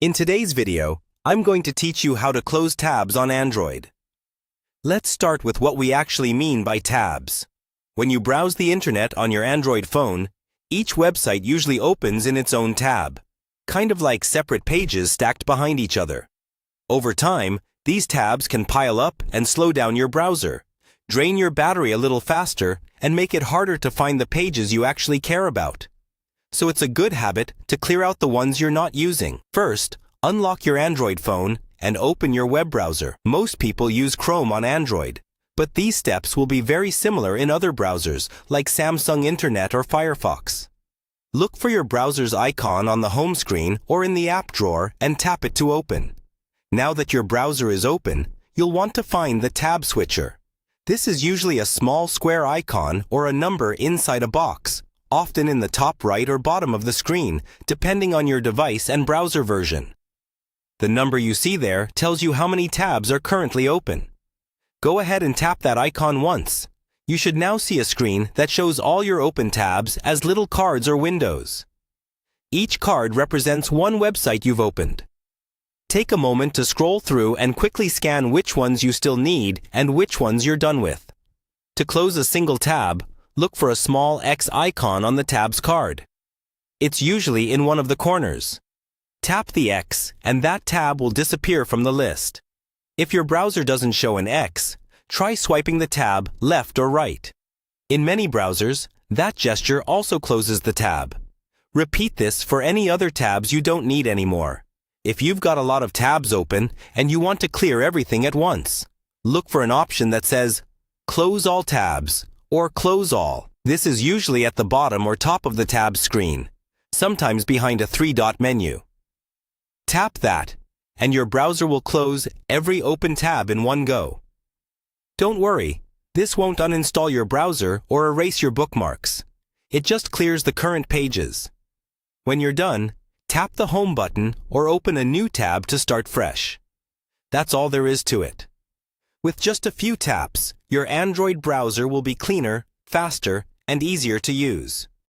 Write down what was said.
In today's video, I'm going to teach you how to close tabs on Android. Let's start with what we actually mean by tabs. When you browse the internet on your Android phone, each website usually opens in its own tab, kind of like separate pages stacked behind each other. Over time, these tabs can pile up and slow down your browser, drain your battery a little faster, and make it harder to find the pages you actually care about. So it's a good habit to clear out the ones you're not using. First, unlock your Android phone and open your web browser. Most people use Chrome on Android, but these steps will be very similar in other browsers like Samsung Internet or Firefox. Look for your browser's icon on the home screen or in the app drawer and tap it to open. Now that your browser is open, you'll want to find the tab switcher. This is usually a small square icon or a number inside a box, often in the top right or bottom of the screen, depending on your device and browser version. The number you see there tells you how many tabs are currently open. Go ahead and tap that icon once. You should now see a screen that shows all your open tabs as little cards or windows. Each card represents one website you've opened. Take a moment to scroll through and quickly scan which ones you still need and which ones you're done with. To close a single tab, look for a small X icon on the tab's card. It's usually in one of the corners. Tap the X and that tab will disappear from the list. If your browser doesn't show an X, try swiping the tab left or right. In many browsers, that gesture also closes the tab. Repeat this for any other tabs you don't need anymore. If you've got a lot of tabs open and you want to clear everything at once, look for an option that says Close All Tabs or Close All. This is usually at the bottom or top of the tab screen, sometimes behind a three-dot menu. Tap that, and your browser will close every open tab in one go. Don't worry, this won't uninstall your browser or erase your bookmarks. It just clears the current pages. When you're done, tap the Home button or open a new tab to start fresh. That's all there is to it. With just a few taps, your Android browser will be cleaner, faster, and easier to use.